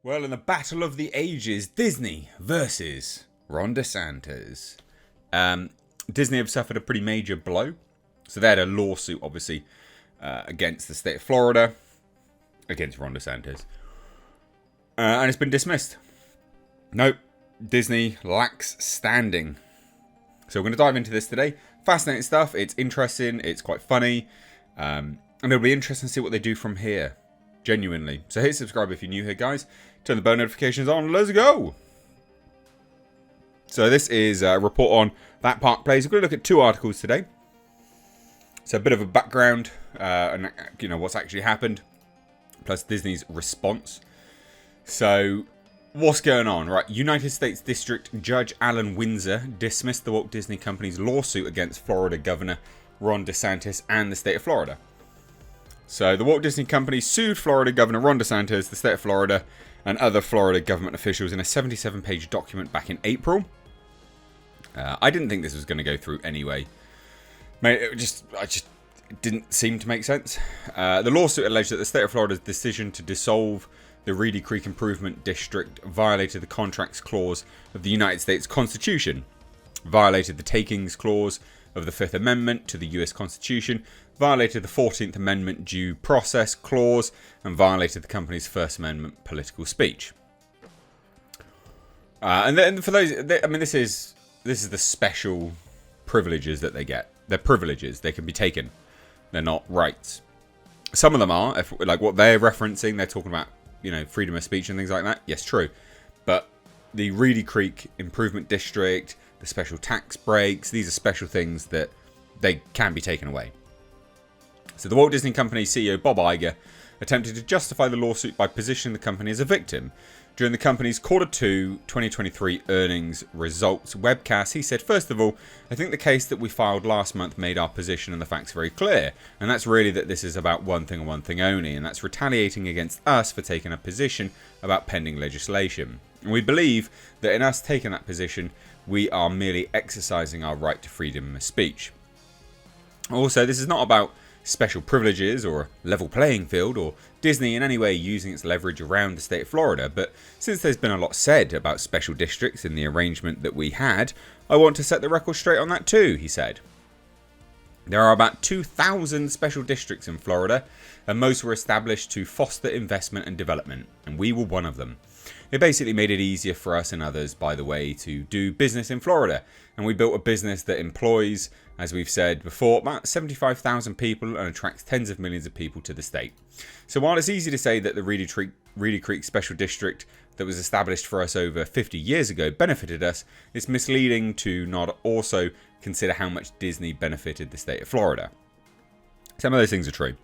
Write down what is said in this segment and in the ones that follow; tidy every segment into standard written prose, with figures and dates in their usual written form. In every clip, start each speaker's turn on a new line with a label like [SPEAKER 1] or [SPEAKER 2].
[SPEAKER 1] Well, in the battle of the ages, Disney versus Ron DeSantis. Disney have suffered a pretty major blow. So they had a lawsuit, obviously, against the state of Florida, against Ron DeSantis. And it's been dismissed. Nope, Disney lacks standing. So we're going to dive into this today. Fascinating stuff. It's interesting. It's quite funny. And it'll be interesting to see what they do from here. Genuinely. So hit subscribe if you're new here, guys. Turn the bell notifications on. Let's go. So this is a report on That Park Place. We're going to look at two articles today. So a bit of a background and what's actually happened, plus Disney's response. So what's going on? Right, United States District Judge Alan Windsor dismissed the Walt Disney Company's lawsuit against Florida Governor Ron DeSantis and the state of Florida. So the Walt Disney Company sued Florida Governor Ron DeSantis, the state of Florida, and other Florida government officials in a 77-page document back in April. I didn't think this was going to go through anyway. Mate, it just didn't seem to make sense. The lawsuit alleged that the state of Florida's decision to dissolve the Reedy Creek Improvement District violated the Contracts Clause of the United States Constitution, violated the Takings Clause of the Fifth Amendment to the US Constitution, violated the 14th Amendment Due Process Clause, and violated the company's First Amendment political speech. And then for those, this is the special privileges that they get. They're privileges. They can be taken. They're not rights. Some of them are, like what they're referencing, they're talking about, freedom of speech and things like that. Yes, true. But the Reedy Creek Improvement District, the special tax breaks, these are special things that they can be taken away. So the Walt Disney Company CEO Bob Iger attempted to justify the lawsuit by positioning the company as a victim. During the company's Q2 2023 earnings results webcast, he said, "First of all, I think the case that we filed last month made our position and the facts very clear. And that's really that this is about one thing and one thing only, and that's retaliating against us for taking a position about pending legislation. And we believe that in us taking that position, we are merely exercising our right to freedom of speech. Also, this is not about special privileges or a level playing field or Disney in any way using its leverage around the state of Florida, but since there's been a lot said about special districts in the arrangement that we had, I want to set the record straight on that too," he said. There are about 2,000 special districts in Florida, and most were established to foster investment and development, and we were one of them. It basically made it easier for us and others, by the way, to do business in Florida, and we built a business that employs, as we've said before, about 75,000 people and attracts tens of millions of people to the state. So while it's easy to say that the Reedy Creek Special District that was established for us over 50 years ago benefited us, it's misleading to not also consider how much Disney benefited the state of Florida. Some of those things are true.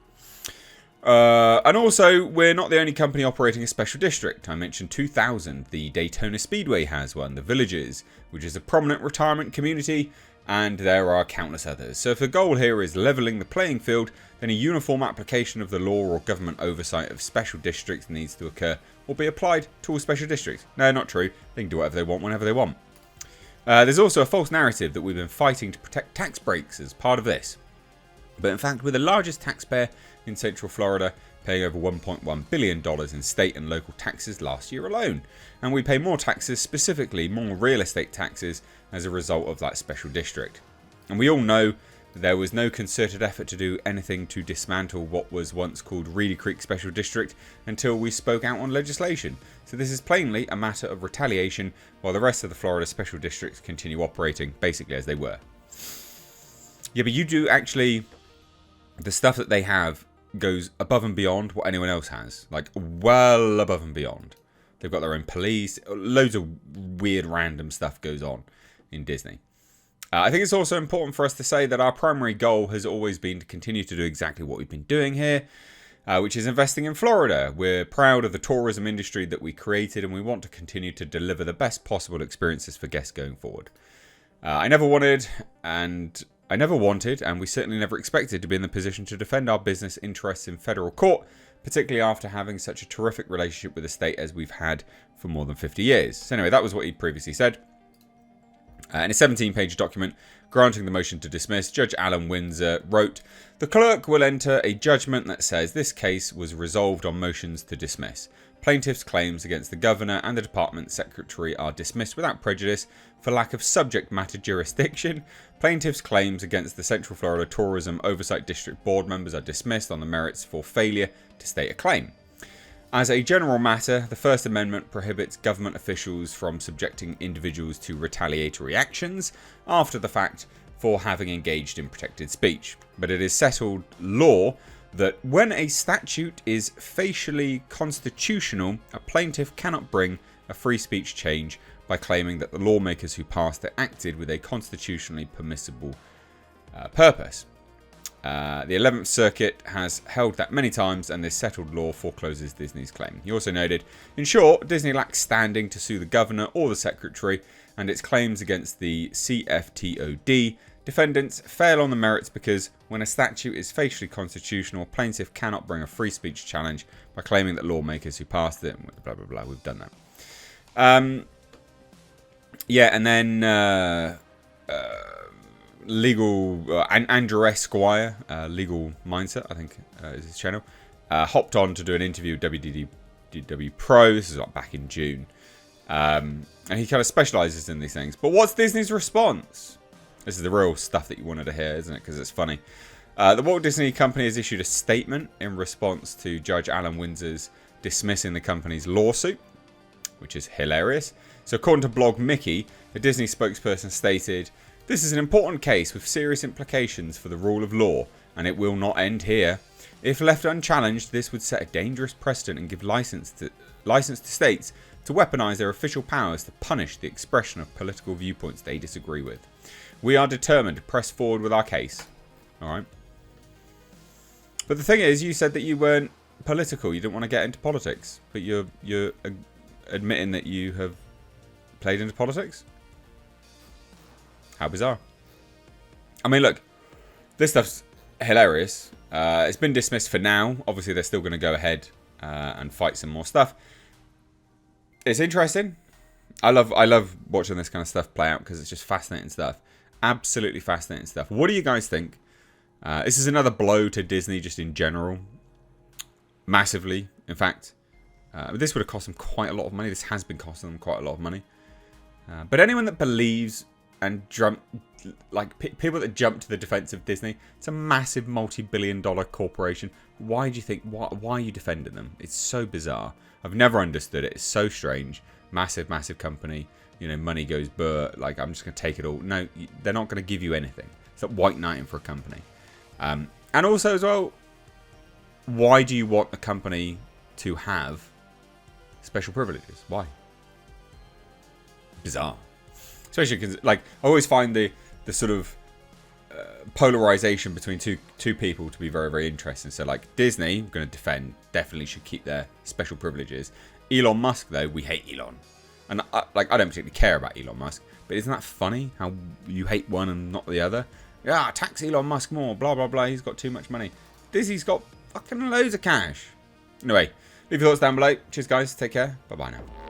[SPEAKER 1] And also, we're not the only company operating a special district. I mentioned 2,000. The Daytona Speedway has one, the Villages, which is a prominent retirement community, and there are countless others. So if the goal here is levelling the playing field, then a uniform application of the law or government oversight of special districts needs to occur or be applied to all special districts. No, not true. They can do whatever they want whenever they want. There's also a false narrative that we've been fighting to protect tax breaks as part of this. But in fact, we're the largest taxpayer in Central Florida, paying over $1.1 billion in state and local taxes last year alone. And we pay more taxes, specifically more real estate taxes, as a result of that special district. And we all know there was no concerted effort to do anything to dismantle what was once called Reedy Creek Special District until we spoke out on legislation. So this is plainly a matter of retaliation, while the rest of the Florida special districts continue operating basically as they were. Yeah, but you do actually, the stuff that they have goes above and beyond what anyone else has. Like, well above and beyond. They've got their own police. Loads of weird random stuff goes on in Disney. I think it's also important for us to say that our primary goal has always been to continue to do exactly what we've been doing here, which is investing in Florida. We're proud of the tourism industry that we created, and we want to continue to deliver the best possible experiences for guests going forward. I never wanted, and we certainly never expected to be in the position to defend our business interests in federal court, particularly after having such a terrific relationship with the state as we've had for more than 50 years. So anyway, that was what he previously said. In a 17-page document granting the motion to dismiss, Judge Alan Windsor wrote, "The clerk will enter a judgment that says this case was resolved on motions to dismiss. Plaintiffs' claims against the governor and the department secretary are dismissed without prejudice for lack of subject matter jurisdiction. Plaintiffs' claims against the Central Florida Tourism Oversight District board members are dismissed on the merits for failure to state a claim. As a general matter, the First Amendment prohibits government officials from subjecting individuals to retaliatory actions after the fact for having engaged in protected speech. But it is settled law that when a statute is facially constitutional, a plaintiff cannot bring a free speech change by claiming that the lawmakers who passed it acted with a constitutionally permissible purpose. The 11th Circuit has held that many times, and this settled law forecloses Disney's claim. He also noted, in short, Disney lacks standing to sue the governor or the secretary, and its claims against the CFTOD defendants fail on the merits because when a statute is facially constitutional, a plaintiff cannot bring a free speech challenge by claiming that lawmakers who passed it, blah, blah, blah, we've done that. And then Andrew Esquire, Legal Mindset, I think is his channel, hopped on to do an interview with WDW Pro. This is like back in June. And he kind of specializes in these things. But what's Disney's response? This is the real stuff that you wanted to hear, isn't it? Because it's funny. The Walt Disney Company has issued a statement in response to Judge Alan Windsor's dismissing the company's lawsuit, which is hilarious. So according to Blog Mickey, a Disney spokesperson stated, "This is an important case with serious implications for the rule of law, and it will not end here. If left unchallenged, this would set a dangerous precedent and give license to states to weaponize their official powers to punish the expression of political viewpoints they disagree with. We are determined to press forward with our case." Alright. But the thing is, you said that you weren't political. You didn't want to get into politics. But you're admitting that you have played into politics? How bizarre. I mean, look. This stuff's hilarious. It's been dismissed for now. Obviously, they're still going to go ahead and fight some more stuff. It's interesting. I love watching this kind of stuff play out because it's just fascinating stuff. Absolutely fascinating stuff. What do you guys think? This is another blow to Disney just in general. Massively, in fact. This would have cost them quite a lot of money. This has been costing them quite a lot of money. But anyone that believes and people that jump to the defense of Disney, it's a massive multi-billion-dollar corporation. Why do you think? Why are you defending them? It's so bizarre. I've never understood it. It's so strange. Massive, massive company. You know, money goes like, I'm just going to take it all. No, they're not going to give you anything. It's like white knighting for a company. And also as well, why do you want a company to have special privileges? Why? Bizarre. Especially because, like, I always find the sort of polarization between two people to be very, very interesting. So, like, Disney, I'm going to defend, definitely should keep their special privileges. Elon Musk, though, we hate Elon. And, I don't particularly care about Elon Musk. But isn't that funny, how you hate one and not the other? Yeah, tax Elon Musk more, blah, blah, blah. He's got too much money. Disney's got fucking loads of cash. Anyway, leave your thoughts down below. Cheers, guys. Take care. Bye-bye now.